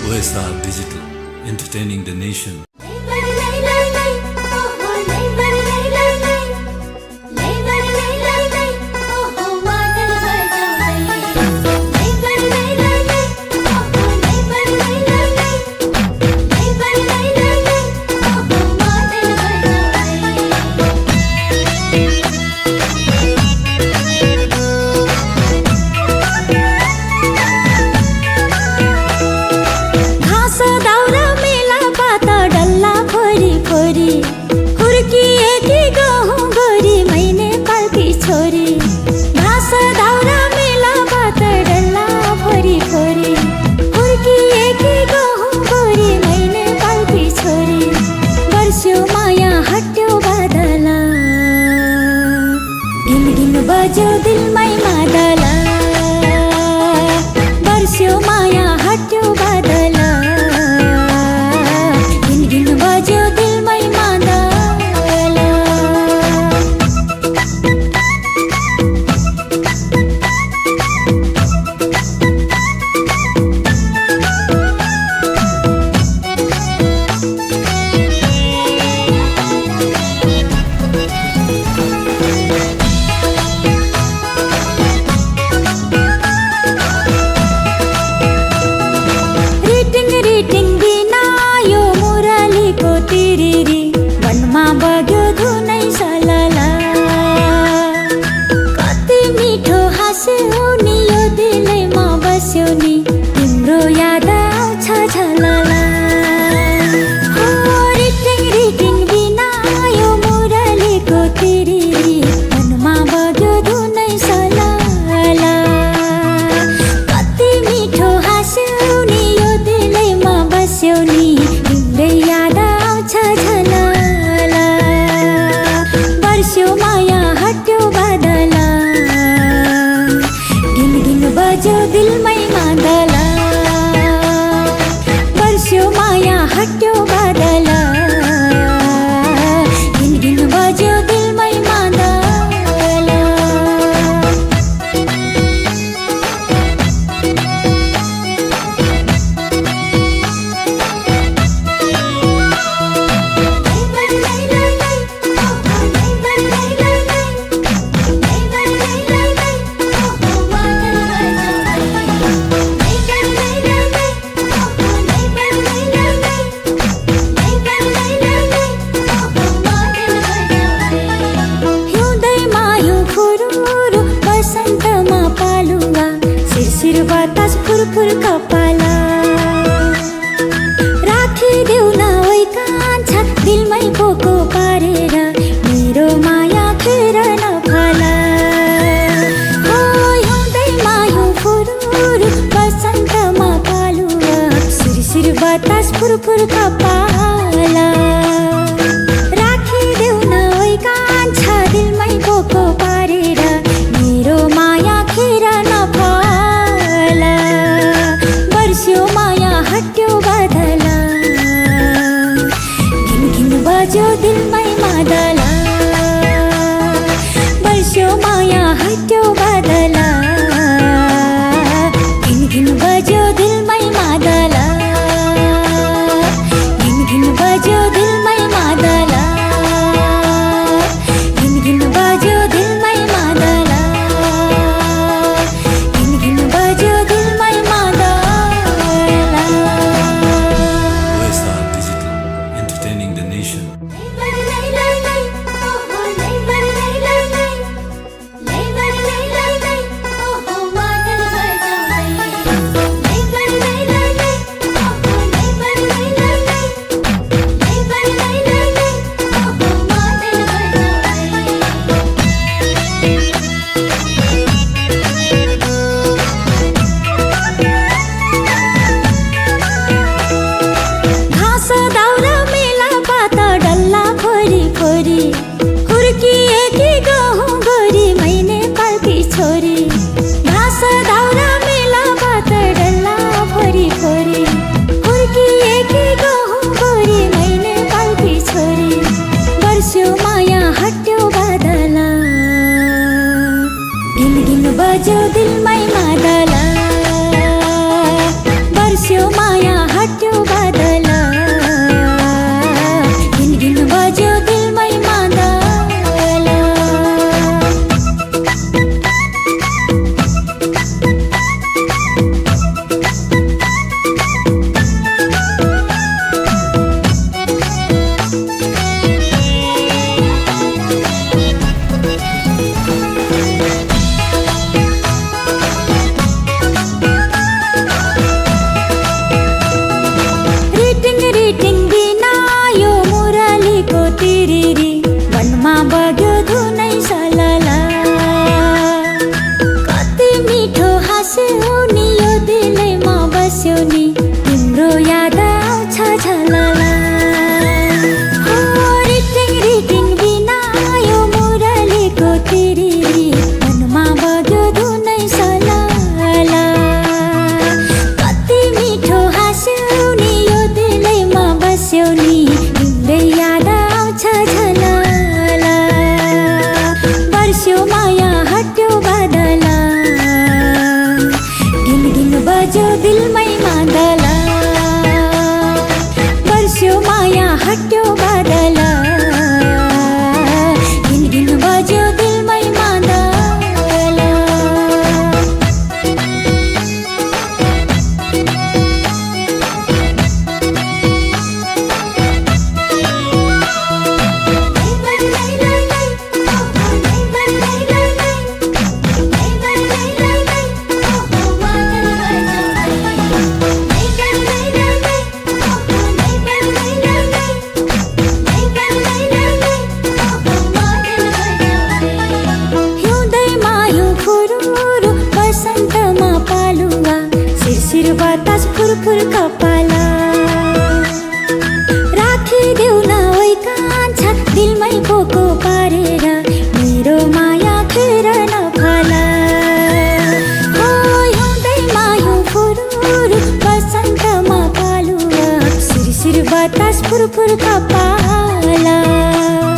OSR Digital, entertaining the nation. बजो दिलमै मादला बर्स्यो माया हट्यो बादला गिन गिन बजो दिलमै मादला बग्यो धुनै सलला कति मिठो हाँस्यो नि यो दिलैमा बस्यो नि तिम्रो याद आउँछ झलला रिटिङ रिटिङ बिना यो मुरलीको तिरिरी मनमा बग्यो धुनै सलला कति मिठो हाँस्यो नि यो दिलैमा बस्यो नि तिम्रै याद आउँछ झलला बर्स्यो माया हट्यो बादला गिन गिन बज्यो दिलमै मादला बर्स्यो माया हट्यो बादला गिन गिन बज्यो दिलमै मादला शिर बतास फुरफुर कपाला राखिदेऊ न ओइ कान्छा दिलमै पोको पारेर मेरो माया खेर नफाला हिउँदैमा हिउँ फुरुर बसन्तमा पालुवा शिर बतास फुरफुर कपाला राखिदेऊ न ओइ कान्छा दिलमै पोको पारेर मेरो माया खेर नफाला बर्स्यो माया हट्यो बादला गिन गिन बज्यो दिलमै मादला बर्स्यो माया हट्यो बादला गिन गिन बज्यो दिलमै मादला गिन गिन बज्यो दिल हट्यो बादल घिन घिन बज्यो दिलमै मादल रिटिङ बिना यो मुरलीको तिरिरी वनमा बग्यो धुनै सलला कति मिठो हाँस्यो नि यो दिलैमा बस्यो नि तिम्रो याद आउँछ झलला रिटिङ बिना यो मुरलीको तिरिरी वनमा बग्यो धुनै सलला कति मिठो हाँस्यो नि यो दिलैमा बस्यो नि तिम्रै याद आउँछ झलला बर्स्यो माया हट्यो बादल घिन घिन बज्यो दिलमै मादल बर्स्यो माया हट्यो बादल घिन घिन बज्यो दिलमै मादल हिउँदैमा हिउँ फुरुरु बसन्तमा पालुवा शिरशिर बतास फुरफुर कपाला राखिदेऊ न ओइ कान्छा दिलमै पोको पारेर मेरो माया खेर नफाला हिउँदैमा हिउँ फुरुरु बसन्तमा पालुवा शिरशिर बतास फुरफुर कपाला